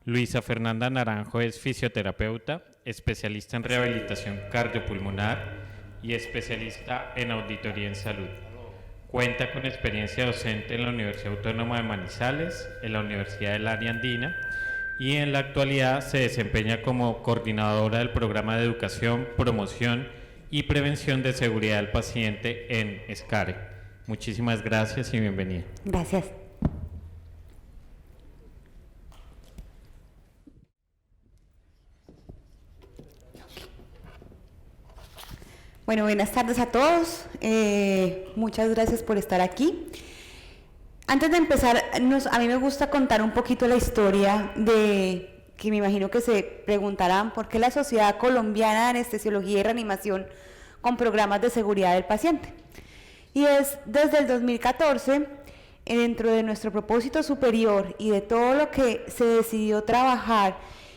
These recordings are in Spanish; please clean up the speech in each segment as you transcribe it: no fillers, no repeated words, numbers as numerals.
Luisa Fernanda Naranjo es fisioterapeuta, especialista en rehabilitación cardiopulmonar y especialista en auditoría en salud. Cuenta con experiencia docente en la Universidad Autónoma de Manizales, en la Universidad del Área Andina y en la actualidad se desempeña como coordinadora del programa de educación, promoción y prevención de seguridad del paciente en SCARE. Muchísimas gracias y bienvenida. Gracias. Bueno, buenas tardes a todos. Muchas gracias por estar aquí. Antes de empezar, a mí me gusta contar un poquito la historia que me imagino que se preguntarán por qué la Sociedad Colombiana de Anestesiología y Reanimación con programas de seguridad del paciente. Y es desde el 2014, dentro de nuestro propósito superior y de todo lo que se decidió trabajar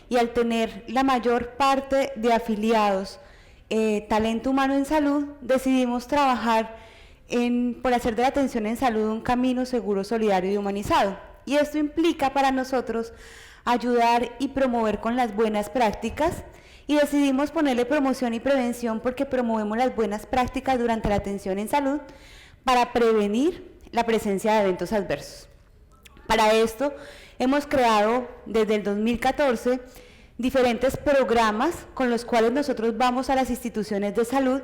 y al tener la mayor parte de afiliados talento humano en salud, decidimos trabajar por hacer de la atención en salud un camino seguro, solidario y humanizado. Y esto implica para nosotros ayudar y promover con las buenas prácticas, y decidimos ponerle promoción y prevención porque promovemos las buenas prácticas durante la atención en salud para prevenir la presencia de eventos adversos. Para esto hemos creado desde el 2014 diferentes programas con los cuales nosotros vamos a las instituciones de salud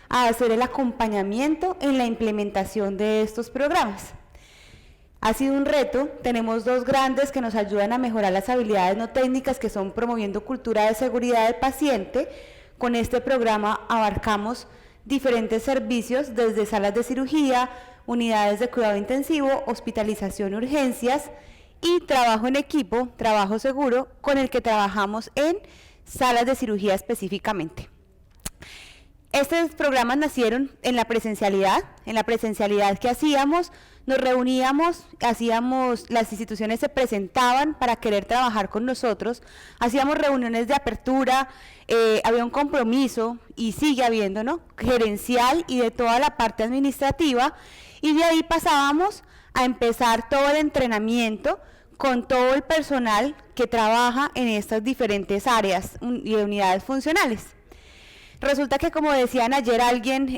a hacer el acompañamiento en la implementación de estos programas. Ha sido un reto, tenemos dos grandes que nos ayudan a mejorar las habilidades no técnicas, que son promoviendo cultura de seguridad del paciente. Con este programa abarcamos diferentes servicios, desde salas de cirugía, unidades de cuidado intensivo, hospitalización y urgencias, y trabajo en equipo, trabajo seguro, con el que trabajamos en salas de cirugía específicamente. Estos programas nacieron en la presencialidad que hacíamos, nos reuníamos, las instituciones se presentaban para querer trabajar con nosotros, hacíamos reuniones de apertura, había un compromiso, y sigue habiendo, ¿no?, gerencial y de toda la parte administrativa, y de ahí pasábamos a empezar todo el entrenamiento con todo el personal que trabaja en estas diferentes áreas y unidades funcionales. Resulta que, como decían ayer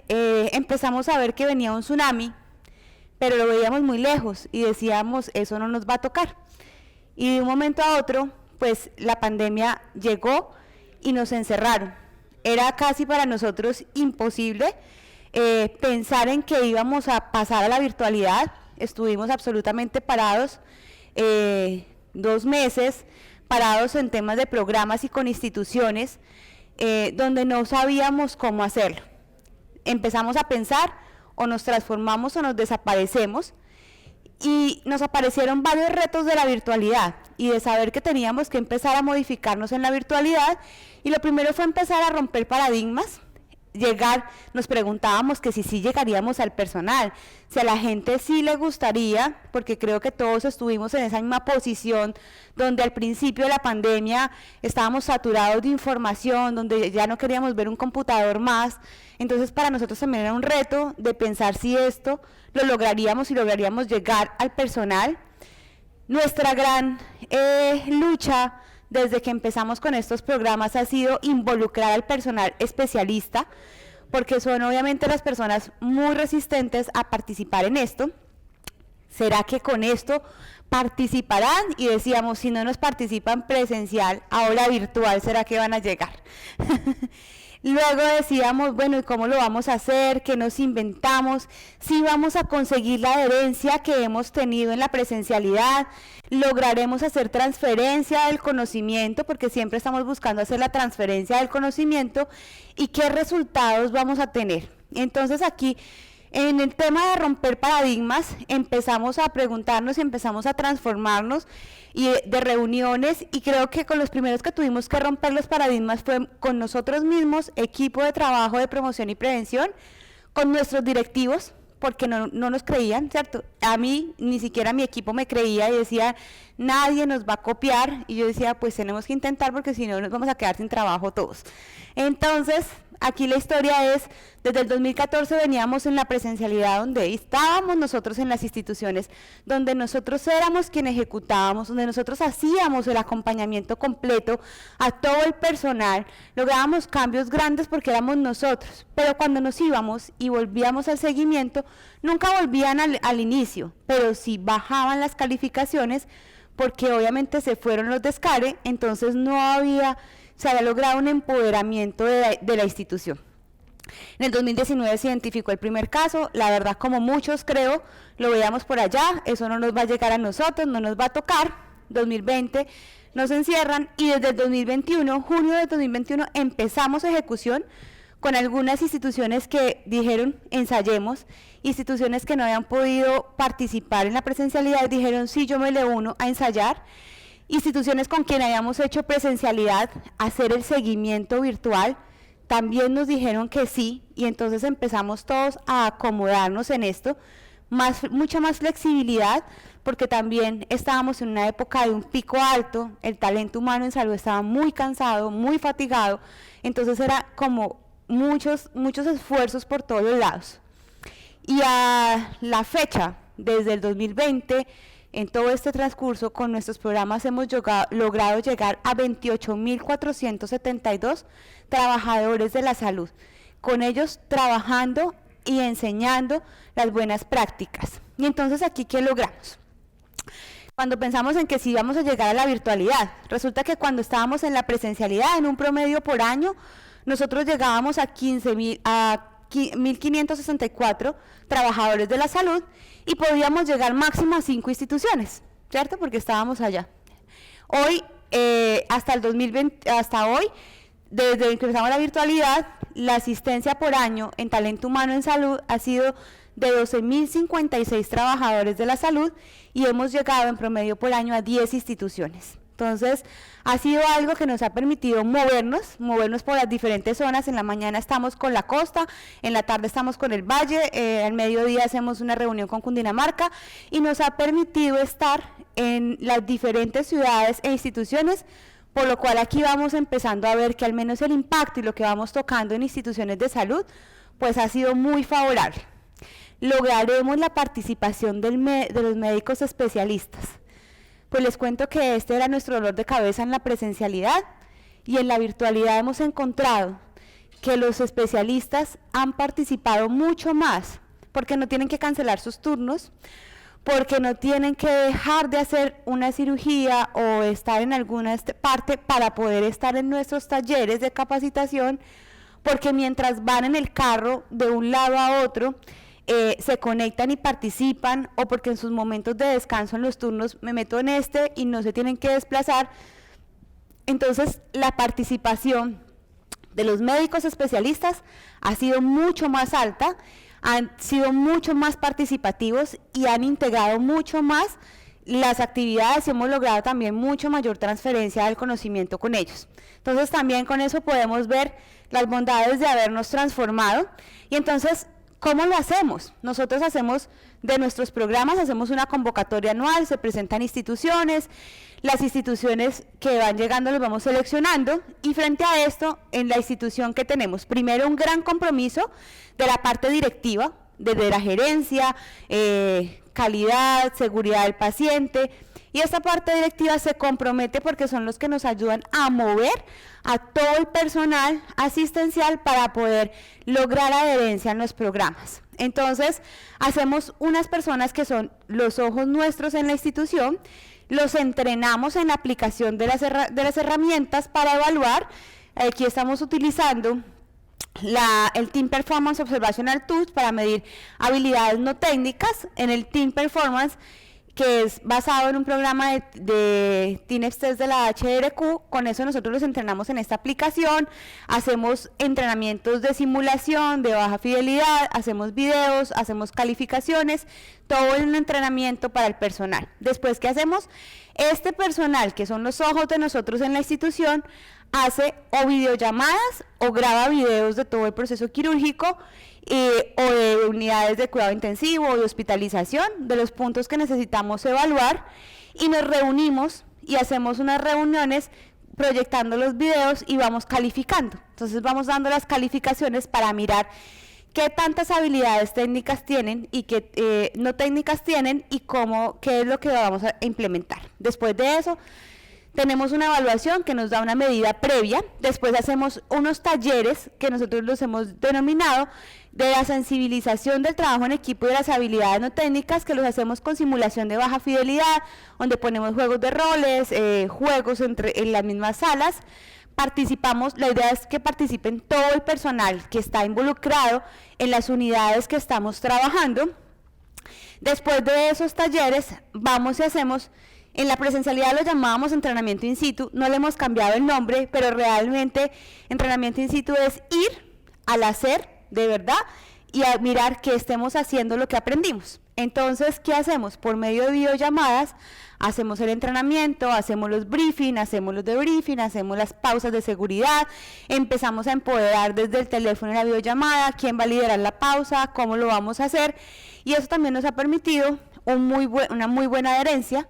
empezamos a ver que venía un tsunami, pero lo veíamos muy lejos y decíamos, eso no nos va a tocar. Y de un momento a otro, pues la pandemia llegó y nos encerraron. Era casi para nosotros imposible pensar en que íbamos a pasar a la virtualidad. Estuvimos absolutamente parados 2 meses, parados en temas de programas y con instituciones, donde no sabíamos cómo hacerlo. Empezamos a pensar, o nos transformamos o nos desaparecemos, y nos aparecieron varios retos de la virtualidad y de saber que teníamos que empezar a modificarnos en la virtualidad, y lo primero fue empezar a romper paradigmas. Nos preguntábamos que si sí llegaríamos al personal, si a la gente sí le gustaría, porque creo que todos estuvimos en esa misma posición, donde al principio de la pandemia estábamos saturados de información, donde ya no queríamos ver un computador más. Entonces para nosotros también era un reto de pensar si esto lo lograríamos, si lograríamos llegar al personal. Nuestra gran lucha desde que empezamos con estos programas ha sido involucrar al personal especialista, porque son obviamente las personas muy resistentes a participar en esto. ¿Será que con esto participarán? Y decíamos, si no nos participan presencial, ahora virtual, ¿será que van a llegar? Luego decíamos, bueno, ¿y cómo lo vamos a hacer? ¿Qué nos inventamos? ¿Si vamos a conseguir la adherencia que hemos tenido en la presencialidad? ¿Lograremos hacer transferencia del conocimiento? Porque siempre estamos buscando hacer la transferencia del conocimiento. ¿Y qué resultados vamos a tener? Entonces aquí, en el tema de romper paradigmas, empezamos a preguntarnos y empezamos a transformarnos y de reuniones, y creo que con los primeros que tuvimos que romper los paradigmas fue con nosotros mismos, equipo de trabajo de promoción y prevención, con nuestros directivos, porque no nos creían, ¿cierto? A mí, ni siquiera mi equipo me creía y decía, nadie nos va a copiar, y yo decía, pues tenemos que intentar porque si no nos vamos a quedar sin trabajo todos. Entonces, aquí la historia es, desde el 2014 veníamos en la presencialidad donde estábamos nosotros en las instituciones, donde nosotros éramos quienes ejecutábamos, donde nosotros hacíamos el acompañamiento completo a todo el personal, lográbamos cambios grandes porque éramos nosotros, pero cuando nos íbamos y volvíamos al seguimiento, nunca volvían al inicio, pero sí bajaban las calificaciones porque obviamente se fueron los descare, entonces se había logrado un empoderamiento de la institución. En el 2019 se identificó el primer caso, la verdad como muchos creo, lo veíamos por allá, eso no nos va a llegar a nosotros, no nos va a tocar, 2020 nos encierran y desde el 2021, junio de 2021 empezamos ejecución con algunas instituciones que dijeron ensayemos, instituciones que no habían podido participar en la presencialidad dijeron sí, yo me le uno a ensayar, instituciones con quien habíamos hecho presencialidad, hacer el seguimiento virtual, también nos dijeron que sí, y entonces empezamos todos a acomodarnos en esto, mucha más flexibilidad, porque también estábamos en una época de un pico alto, el talento humano en salud estaba muy cansado, muy fatigado, entonces era como muchos esfuerzos por todos los lados. Y a la fecha, desde el 2020, en todo este transcurso, con nuestros programas hemos logrado llegar a 28.472 trabajadores de la salud, con ellos trabajando y enseñando las buenas prácticas. Y entonces aquí, ¿qué logramos? Cuando pensamos en que sí íbamos a llegar a la virtualidad, resulta que cuando estábamos en la presencialidad, en un promedio por año, nosotros llegábamos a 1.564 trabajadores de la salud y podíamos llegar máximo a 5 instituciones, ¿cierto? Porque estábamos allá. Hoy, hasta hoy, desde que empezamos la virtualidad, la asistencia por año en talento humano en salud ha sido de 12.056 trabajadores de la salud y hemos llegado en promedio por año a 10 instituciones. Entonces, ha sido algo que nos ha permitido movernos por las diferentes zonas. En la mañana estamos con la costa, en la tarde estamos con el valle, al mediodía hacemos una reunión con Cundinamarca y nos ha permitido estar en las diferentes ciudades e instituciones, por lo cual aquí vamos empezando a ver que al menos el impacto y lo que vamos tocando en instituciones de salud, pues ha sido muy favorable. Lograremos la participación de los médicos especialistas. Pues les cuento que este era nuestro dolor de cabeza en la presencialidad y en la virtualidad hemos encontrado que los especialistas han participado mucho más porque no tienen que cancelar sus turnos, porque no tienen que dejar de hacer una cirugía o estar en alguna parte para poder estar en nuestros talleres de capacitación, porque mientras van en el carro de un lado a otro, se conectan y participan, o porque en sus momentos de descanso en los turnos me meto en y no se tienen que desplazar. Entonces la participación de los médicos especialistas ha sido mucho más alta, han sido mucho más participativos y han integrado mucho más las actividades y hemos logrado también mucho mayor transferencia del conocimiento con ellos. Entonces también con eso podemos ver las bondades de habernos transformado. Y entonces, ¿cómo lo hacemos? Nosotros hacemos de nuestros programas, hacemos una convocatoria anual, se presentan instituciones, las instituciones que van llegando los vamos seleccionando y frente a esto, en la institución que tenemos, primero un gran compromiso de la parte directiva, desde la gerencia, calidad, seguridad del paciente, y esta parte directiva se compromete porque son los que nos ayudan a mover a todo el personal asistencial para poder lograr adherencia en los programas. Entonces, hacemos unas personas que son los ojos nuestros en la institución, los entrenamos en la aplicación de las herramientas para evaluar. Aquí estamos utilizando el Team Performance Observational Tools para medir habilidades no técnicas. En el Team Performance, que es basado en un programa de TINEPS Test de la HRQ, con eso nosotros los entrenamos en esta aplicación, hacemos entrenamientos de simulación, de baja fidelidad, hacemos videos, hacemos calificaciones, todo un entrenamiento para el personal. Después, ¿qué hacemos? Este personal, que son los ojos de nosotros en la institución, hace o videollamadas o graba videos de todo el proceso quirúrgico o de unidades de cuidado intensivo o de hospitalización, de los puntos que necesitamos evaluar, y nos reunimos y hacemos unas reuniones proyectando los videos y vamos calificando. Entonces vamos dando las calificaciones para mirar qué tantas habilidades técnicas tienen y qué no técnicas tienen y qué es lo que vamos a implementar. Después de eso, tenemos una evaluación que nos da una medida previa. Después hacemos unos talleres que nosotros los hemos denominado de la sensibilización del trabajo en equipo y de las habilidades no técnicas, que los hacemos con simulación de baja fidelidad, donde ponemos juegos de roles, juegos en las mismas salas. Participamos, la idea es que participen todo el personal que está involucrado en las unidades que estamos trabajando. Después de esos talleres, vamos y hacemos, en la presencialidad lo llamábamos entrenamiento in situ, no le hemos cambiado el nombre, pero realmente entrenamiento in situ es ir al hacer, de verdad, y a mirar que estemos haciendo lo que aprendimos. Entonces, ¿qué hacemos? Por medio de videollamadas, hacemos el entrenamiento, hacemos los briefing, hacemos los debriefing, hacemos las pausas de seguridad, empezamos a empoderar desde el teléfono y la videollamada, quién va a liderar la pausa, cómo lo vamos a hacer, y eso también nos ha permitido una muy buena adherencia.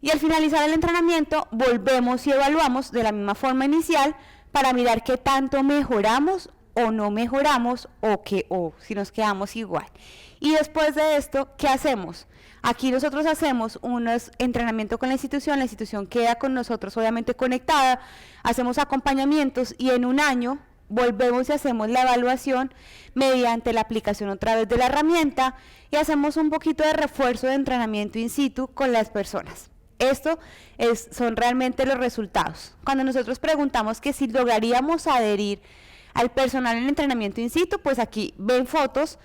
Y al finalizar el entrenamiento, volvemos y evaluamos de la misma forma inicial para mirar qué tanto mejoramos o no mejoramos o si nos quedamos igual. Y después de esto, ¿qué hacemos? Aquí nosotros hacemos unos entrenamientos con la institución queda con nosotros obviamente conectada, hacemos acompañamientos y en un año volvemos y hacemos la evaluación mediante la aplicación otra vez de la herramienta y hacemos un poquito de refuerzo de entrenamiento in situ con las personas. Esto son realmente los resultados. Cuando nosotros preguntamos que si lograríamos adherir al personal en entrenamiento in situ, pues aquí ven fotos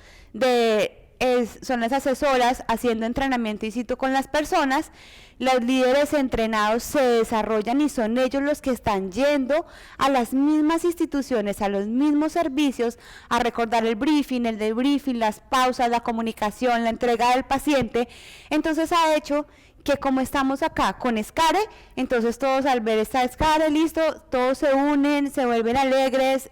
son las asesoras haciendo entrenamiento in situ con las personas, los líderes entrenados se desarrollan y son ellos los que están yendo a las mismas instituciones, a los mismos servicios, a recordar el briefing, el debriefing, las pausas, la comunicación, la entrega del paciente. Entonces ha hecho que como estamos acá con Escare, entonces todos al ver esta Escare, listo, todos se unen, se vuelven alegres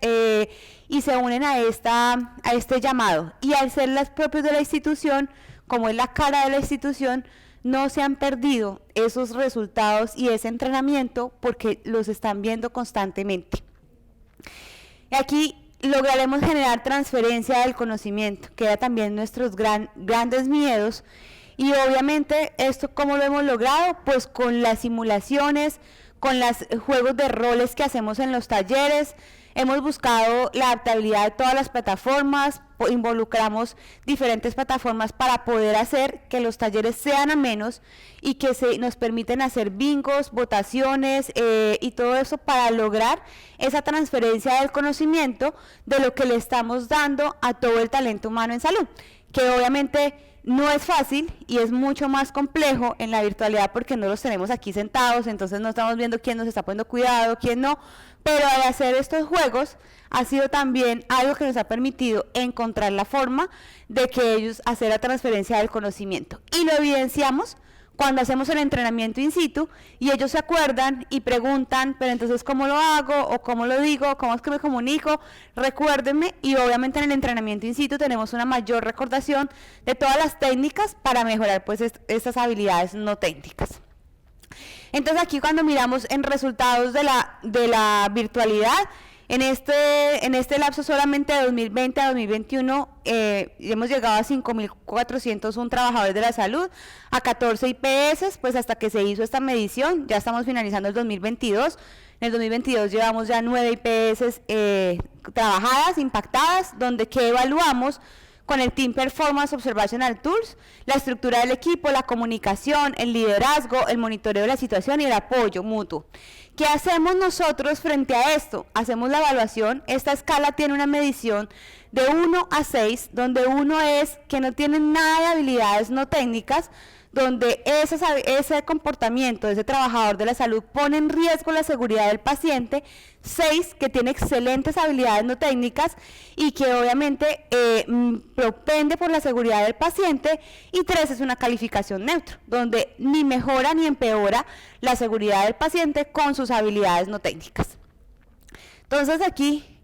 y se unen a este llamado. Y al ser las propias de la institución, como es la cara de la institución, no se han perdido esos resultados y ese entrenamiento porque los están viendo constantemente. Y aquí lograremos generar transferencia del conocimiento, que era también nuestros grandes miedos. Y obviamente, ¿esto cómo lo hemos logrado? Pues con las simulaciones, con los juegos de roles que hacemos en los talleres. Hemos buscado la adaptabilidad de todas las plataformas, involucramos diferentes plataformas para poder hacer que los talleres sean amenos y que nos permiten hacer bingos, votaciones y todo eso para lograr esa transferencia del conocimiento de lo que le estamos dando a todo el talento humano en salud, que obviamente no es fácil y es mucho más complejo en la virtualidad porque no los tenemos aquí sentados, entonces no estamos viendo quién nos está poniendo cuidado, quién no, pero al hacer estos juegos ha sido también algo que nos ha permitido encontrar la forma de que ellos hacer la transferencia del conocimiento. Y lo evidenciamos cuando hacemos el entrenamiento in situ y ellos se acuerdan y preguntan, pero entonces ¿cómo lo hago? ¿O cómo lo digo? ¿Cómo es que me comunico? Recuérdenme, y obviamente en el entrenamiento in situ tenemos una mayor recordación de todas las técnicas para mejorar pues estas habilidades no técnicas. Entonces aquí cuando miramos en resultados de la virtualidad, en este lapso solamente de 2020 a 2021 hemos llegado a 5.401 trabajadores de la salud, a 14 IPS, pues hasta que se hizo esta medición, ya estamos finalizando el 2022. En el 2022 llevamos ya 9 IPS trabajadas, impactadas, donde ¿qué evaluamos? Con el Team Performance Observational Tools, la estructura del equipo, la comunicación, el liderazgo, el monitoreo de la situación y el apoyo mutuo. ¿Qué hacemos nosotros frente a esto? Hacemos la evaluación. Esta escala tiene una medición de 1 a 6, donde 1 es que no tienen nada de habilidades no técnicas, donde ese comportamiento de ese trabajador de la salud pone en riesgo la seguridad del paciente, 6, que tiene excelentes habilidades no técnicas y que obviamente propende por la seguridad del paciente, y 3 es una calificación neutra, donde ni mejora ni empeora la seguridad del paciente con sus habilidades no técnicas. Entonces aquí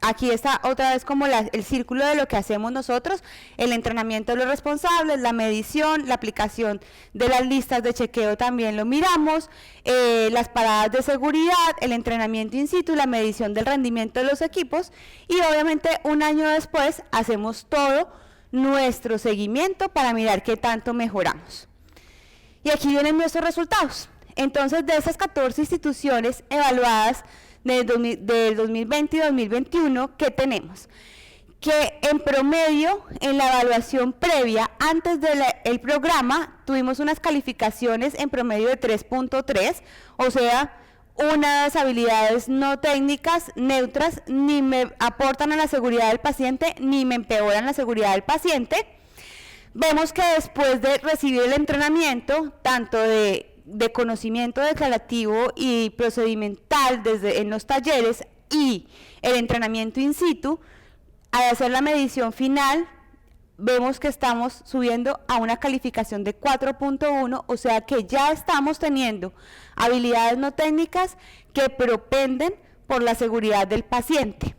aquí está otra vez como el círculo de lo que hacemos nosotros, el entrenamiento de los responsables, la medición, la aplicación de las listas de chequeo también lo miramos, las paradas de seguridad, el entrenamiento in situ, la medición del rendimiento de los equipos y obviamente un año después hacemos todo nuestro seguimiento para mirar qué tanto mejoramos. Y aquí vienen nuestros resultados. Entonces, de esas 14 instituciones evaluadas del 2020 y 2021, ¿qué tenemos? Que en promedio, en la evaluación previa, antes del programa, tuvimos unas calificaciones en promedio de 3.3, o sea, unas habilidades no técnicas, neutras, ni me aportan a la seguridad del paciente, ni me empeoran la seguridad del paciente. Vemos que después de recibir el entrenamiento, tanto de conocimiento declarativo y procedimental en los talleres y el entrenamiento in situ, al hacer la medición final, vemos que estamos subiendo a una calificación de 4.1, o sea que ya estamos teniendo habilidades no técnicas que propenden por la seguridad del paciente.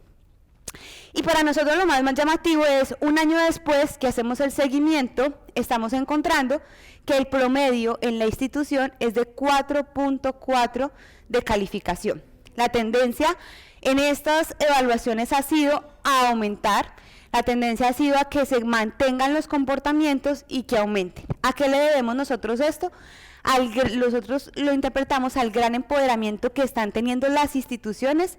Y para nosotros lo más llamativo es, un año después que hacemos el seguimiento, estamos encontrando que el promedio en la institución es de 4.4 de calificación. La tendencia en estas evaluaciones ha sido a aumentar, la tendencia ha sido a que se mantengan los comportamientos y que aumenten. ¿A qué le debemos nosotros esto? Nosotros lo interpretamos al gran empoderamiento que están teniendo las instituciones,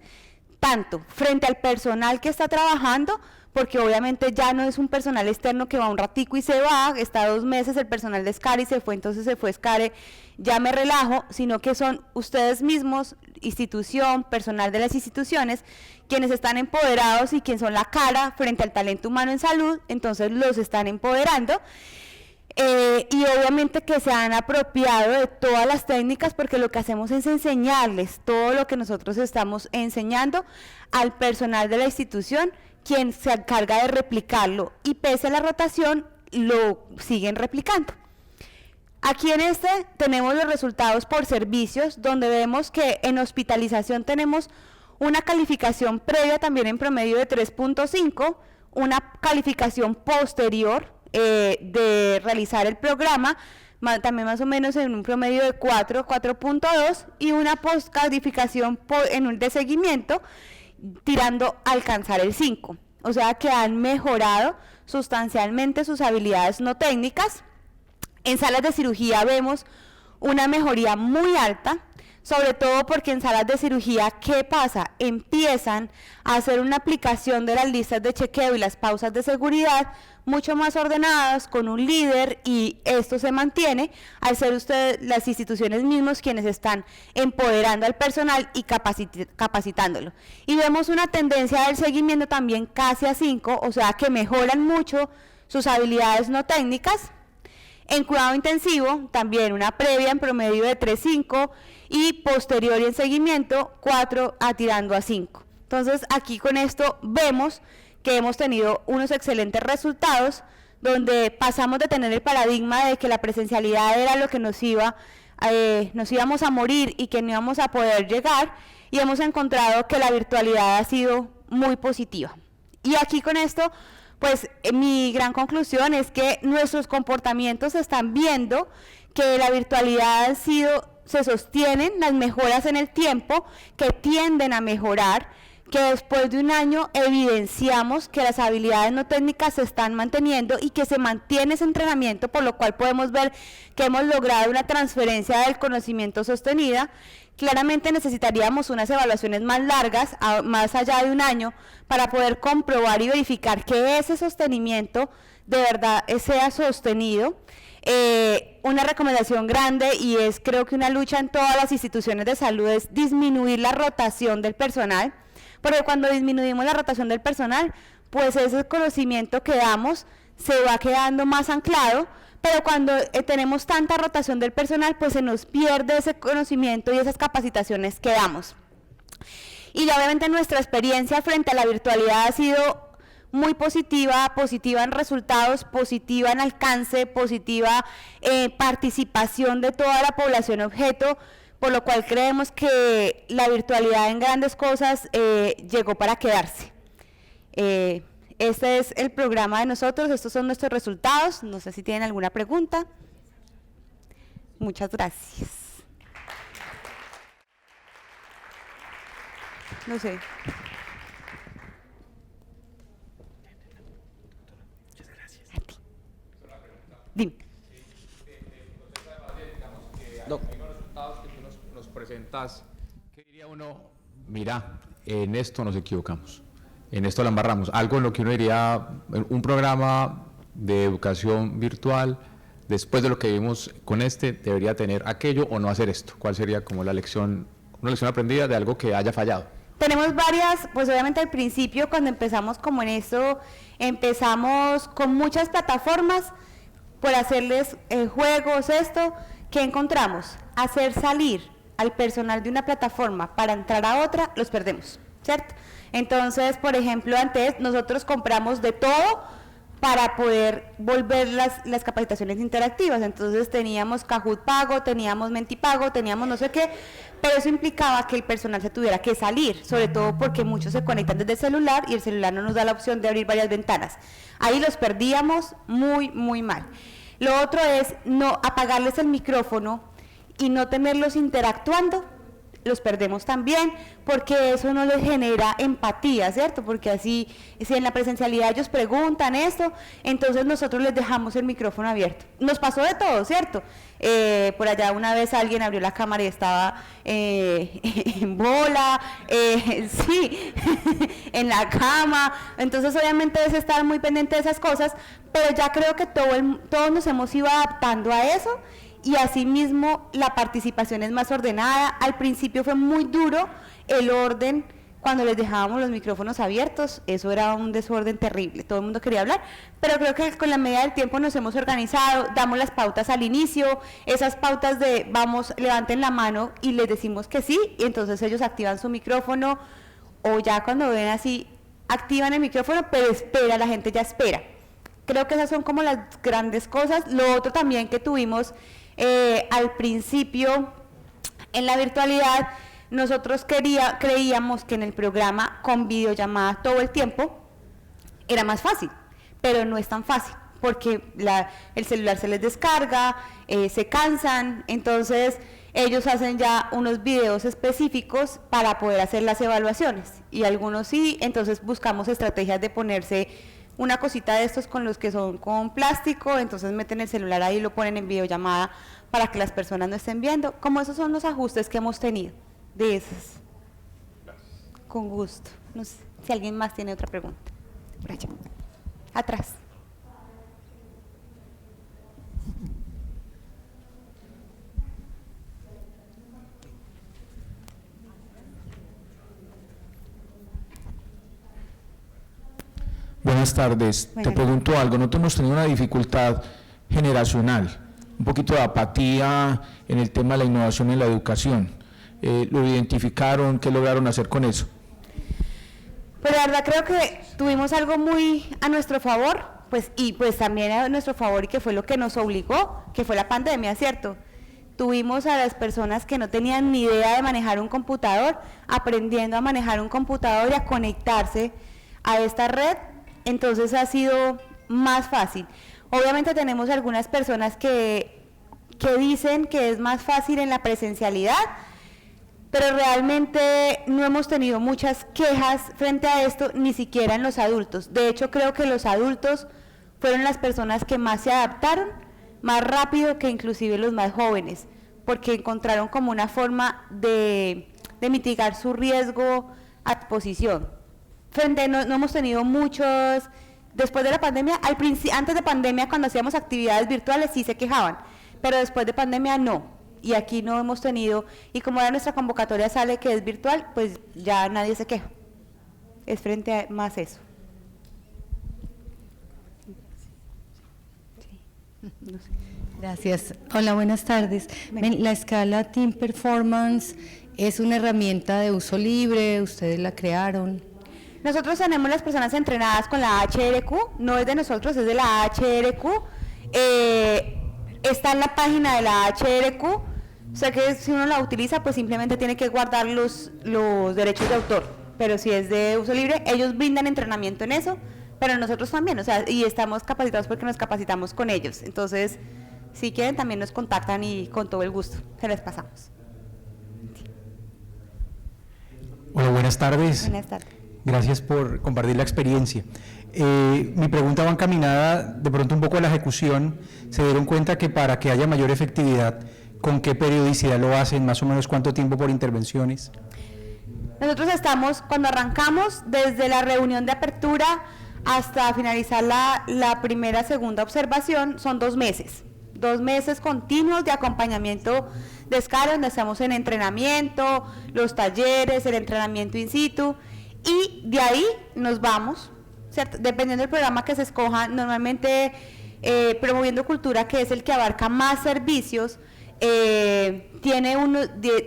tanto frente al personal que está trabajando, porque obviamente ya no es un personal externo que va un ratico y se va, está 2 meses el personal de SCARE y se fue, entonces se fue SCARE, ya me relajo, sino que son ustedes mismos, institución, personal de las instituciones, quienes están empoderados y quienes son la cara frente al talento humano en salud, entonces los están empoderando. Y obviamente que se han apropiado de todas las técnicas porque lo que hacemos es enseñarles todo lo que nosotros estamos enseñando al personal de la institución, quien se encarga de replicarlo y pese a la rotación lo siguen replicando. Aquí en este tenemos los resultados por servicios, donde vemos que en hospitalización tenemos una calificación previa también en promedio de 3.5, una calificación posterior de realizar el programa, también más o menos en un promedio de 4.2 y una postcalificación de seguimiento tirando a alcanzar el 5. O sea que han mejorado sustancialmente sus habilidades no técnicas. En salas de cirugía vemos una mejoría muy alta, sobre todo porque en salas de cirugía, ¿qué pasa? Empiezan a hacer una aplicación de las listas de chequeo y las pausas de seguridad mucho más ordenadas, con un líder, y esto se mantiene al ser ustedes, las instituciones mismos, quienes están empoderando al personal y capacitándolo. Y vemos una tendencia del seguimiento también casi a 5, o sea que mejoran mucho sus habilidades no técnicas. En cuidado intensivo, también una previa en promedio de 3.5 y posterior y en seguimiento 4 tirando a 5. Entonces aquí con esto vemos que hemos tenido unos excelentes resultados donde pasamos de tener el paradigma de que la presencialidad era lo que nos íbamos a morir y que no íbamos a poder llegar, y hemos encontrado que la virtualidad ha sido muy positiva. Y aquí con esto, pues mi gran conclusión es que nuestros comportamientos están viendo que la virtualidad se sostienen las mejoras en el tiempo, que tienden a mejorar, que después de un año evidenciamos que las habilidades no técnicas se están manteniendo y que se mantiene ese entrenamiento, por lo cual podemos ver que hemos logrado una transferencia del conocimiento sostenida. Claramente necesitaríamos unas evaluaciones más largas, más allá de un año, para poder comprobar y verificar que ese sostenimiento de verdad sea sostenido. Una recomendación grande, y es creo que una lucha en todas las instituciones de salud, es disminuir la rotación del personal, porque cuando disminuimos la rotación del personal, pues ese conocimiento que damos se va quedando más anclado, pero cuando tenemos tanta rotación del personal, pues se nos pierde ese conocimiento y esas capacitaciones que damos. Y ya obviamente nuestra experiencia frente a la virtualidad ha sido muy positiva, positiva en resultados, positiva en alcance, positiva en participación de toda la población objeto, por lo cual creemos que la virtualidad en grandes cosas llegó para quedarse. Este es el programa de nosotros, estos son nuestros resultados. No sé si tienen alguna pregunta. Muchas gracias. No sé. Muchas gracias. A ti. Dime. Doc, hay unos resultados que tú nos presentas. ¿Qué diría uno? Mira, en esto nos equivocamos, en esto la embarramos. Algo en lo que uno diría, un programa de educación virtual, después de lo que vimos con este, debería tener aquello o no hacer esto. ¿Cuál sería como la lección, una lección aprendida de algo que haya fallado? Tenemos varias, pues obviamente al principio cuando empezamos como en eso, empezamos con muchas plataformas por hacerles juegos, esto. ¿Qué encontramos? Hacer salir al personal de una plataforma para entrar a otra, los perdemos, ¿cierto? Entonces, por ejemplo, antes nosotros compramos de todo para poder volver las capacitaciones interactivas. Entonces teníamos Kahoot pago, teníamos Mentipago, teníamos no sé qué, pero eso implicaba que el personal se tuviera que salir, sobre todo porque muchos se conectan desde el celular y el celular no nos da la opción de abrir varias ventanas. Ahí los perdíamos muy, muy mal. Lo otro es no apagarles el micrófono y no tenerlos interactuando, los perdemos también, porque eso no les genera empatía, ¿cierto? Porque así, si en la presencialidad ellos preguntan esto, entonces nosotros les dejamos el micrófono abierto. Nos pasó de todo, ¿cierto? Por allá una vez alguien abrió la cámara y estaba en bola, sí, en la cama, entonces obviamente es estar muy pendiente de esas cosas, pero ya creo que todos nos hemos ido adaptando a eso. Y asimismo la participación es más ordenada. Al principio fue muy duro el orden cuando les dejábamos los micrófonos abiertos, eso era un desorden terrible, todo el mundo quería hablar, pero creo que con la medida del tiempo nos hemos organizado, damos las pautas al inicio, esas pautas de vamos, levanten la mano y les decimos que sí, y entonces ellos activan su micrófono, o ya cuando ven así, activan el micrófono, pero espera, la gente ya espera. Creo que esas son como las grandes cosas. Lo otro también que tuvimos al principio en la virtualidad, nosotros creíamos que en el programa con videollamada todo el tiempo era más fácil, pero no es tan fácil, porque el celular se les descarga, se cansan, entonces ellos hacen ya unos videos específicos para poder hacer las evaluaciones, y algunos sí, entonces buscamos estrategias de ponerse una cosita de estos con los que son con plástico, entonces meten el celular ahí y lo ponen en videollamada para que las personas no estén viendo. Como esos son los ajustes que hemos tenido de esos. Con gusto. No sé si alguien más tiene otra pregunta. Por allá. Atrás. Buenas tardes. Te pregunto algo. Nosotros hemos tenido una dificultad generacional, un poquito de apatía en el tema de la innovación en la educación. ¿Lo identificaron? ¿Qué lograron hacer con eso? Pues la verdad creo que tuvimos algo muy a nuestro favor, pues también a nuestro favor, y que fue lo que nos obligó, que fue la pandemia, ¿cierto? Tuvimos a las personas que no tenían ni idea de manejar un computador, aprendiendo a manejar un computador y a conectarse a esta red. Entonces ha sido más fácil. Obviamente tenemos algunas personas que dicen que es más fácil en la presencialidad, pero realmente no hemos tenido muchas quejas frente a esto, ni siquiera en los adultos. De hecho, creo que los adultos fueron las personas que más se adaptaron, más rápido que inclusive los más jóvenes, porque encontraron como una forma de mitigar su riesgo a exposición. No hemos tenido muchos, después de la pandemia, antes de pandemia cuando hacíamos actividades virtuales sí se quejaban, pero después de pandemia no, y aquí no hemos tenido, y como ahora nuestra convocatoria sale que es virtual, pues ya nadie se queja, es frente a más eso. Sí. No sé. Gracias. Hola, buenas tardes. La escala Team Performance es una herramienta de uso libre, ustedes la crearon. Nosotros tenemos las personas entrenadas con la HRQ, no es de nosotros, es de la HRQ. Está en la página de la HRQ, o sea que si uno la utiliza, pues simplemente tiene que guardar los derechos de autor. pero si es de uso libre, ellos brindan entrenamiento en eso, pero nosotros también, o sea, y estamos capacitados porque nos capacitamos con ellos. Entonces, si quieren, también nos contactan y con todo el gusto se les pasamos. Hola, buenas tardes. Buenas tardes. Gracias por compartir la experiencia. Mi pregunta va encaminada de pronto un poco a la ejecución. ¿Se dieron cuenta que para que haya mayor efectividad, con qué periodicidad lo hacen, más o menos cuánto tiempo por intervenciones? Nosotros estamos, cuando arrancamos, desde la reunión de apertura hasta finalizar la primera, segunda observación, son 2 meses. 2 meses continuos de acompañamiento de escala, donde estamos en entrenamiento, los talleres, el entrenamiento in situ, y de ahí nos vamos, ¿cierto? Dependiendo del programa que se escoja, normalmente Promoviendo Cultura, que es el que abarca más servicios,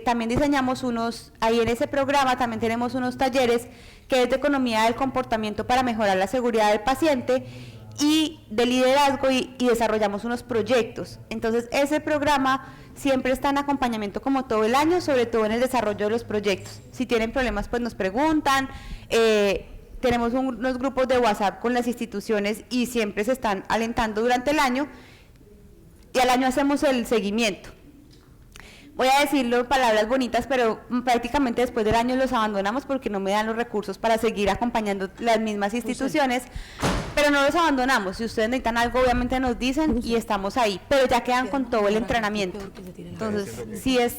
también diseñamos unos, ahí en ese programa también tenemos unos talleres que es de economía del comportamiento para mejorar la seguridad del paciente y de liderazgo y desarrollamos unos proyectos. Entonces ese programa siempre está en acompañamiento como todo el año, sobre todo en el desarrollo de los proyectos. Si tienen problemas pues nos preguntan, tenemos unos grupos de WhatsApp con las instituciones y siempre se están alentando durante el año y al año hacemos el seguimiento. Voy a decirlo palabras bonitas, pero prácticamente después del año los abandonamos porque no me dan los recursos para seguir acompañando las mismas instituciones, pero no los abandonamos. Si ustedes necesitan algo, obviamente nos dicen y estamos ahí, pero ya quedan con todo el entrenamiento. Entonces, si es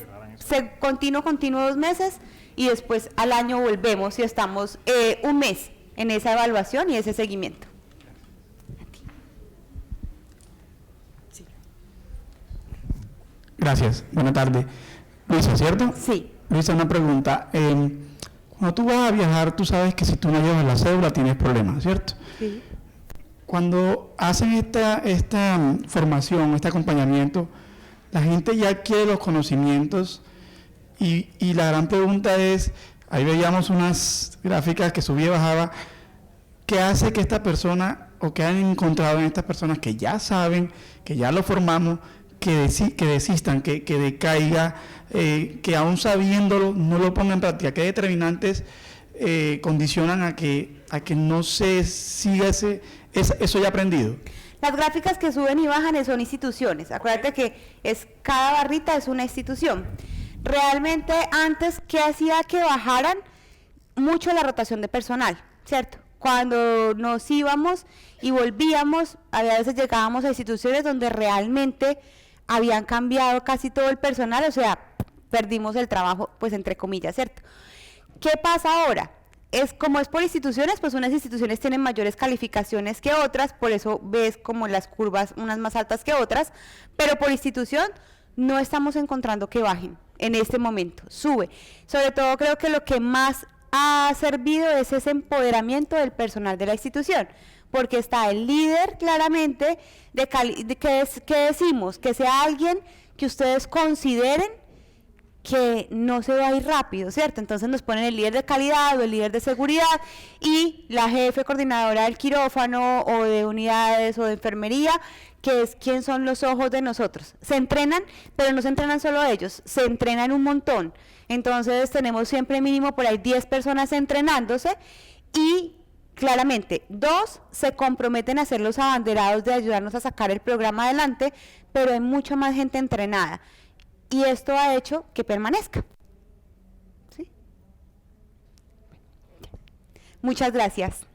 continuo 2 meses y después al año volvemos y estamos 1 mes en esa evaluación y ese seguimiento. Gracias, buenas tardes. Luisa, ¿cierto? Sí. Luisa, una pregunta. Cuando tú vas a viajar, tú sabes que si tú no llevas la cédula tienes problemas, ¿cierto? Sí. Cuando hacen esta formación, este acompañamiento, la gente ya adquiere los conocimientos y la gran pregunta es, ahí veíamos unas gráficas que subía y bajaba, ¿qué hace que esta persona o qué han encontrado en estas personas que ya saben, que ya lo formamos, que desistan, que decaiga, que aún sabiéndolo no lo pongan en práctica? ¿Qué determinantes condicionan a que no se siga eso ya aprendido? Las gráficas que suben y bajan son instituciones. Acuérdate que cada barrita es una institución. Realmente antes, ¿qué hacía que bajaran? Mucho la rotación de personal, ¿cierto? Cuando nos íbamos y volvíamos, a veces llegábamos a instituciones donde realmente habían cambiado casi todo el personal, o sea, perdimos el trabajo, pues entre comillas, ¿cierto? ¿Qué pasa ahora? Como es por instituciones, pues unas instituciones tienen mayores calificaciones que otras, por eso ves como las curvas unas más altas que otras, pero por institución no estamos encontrando que bajen en este momento, sube. Sobre todo creo que lo que más ha servido es ese empoderamiento del personal de la institución, porque está el líder claramente que decimos, que sea alguien que ustedes consideren que no se va a ir rápido, ¿cierto? Entonces nos ponen el líder de calidad o el líder de seguridad y la jefe coordinadora del quirófano o de unidades o de enfermería, que es quien son los ojos de nosotros. Se entrenan, pero no se entrenan solo ellos, se entrenan un montón. Entonces tenemos siempre mínimo por ahí 10 personas entrenándose y claramente 2 se comprometen a ser los abanderados de ayudarnos a sacar el programa adelante, pero hay mucha más gente entrenada. Y esto ha hecho que permanezca. ¿Sí? Muchas gracias.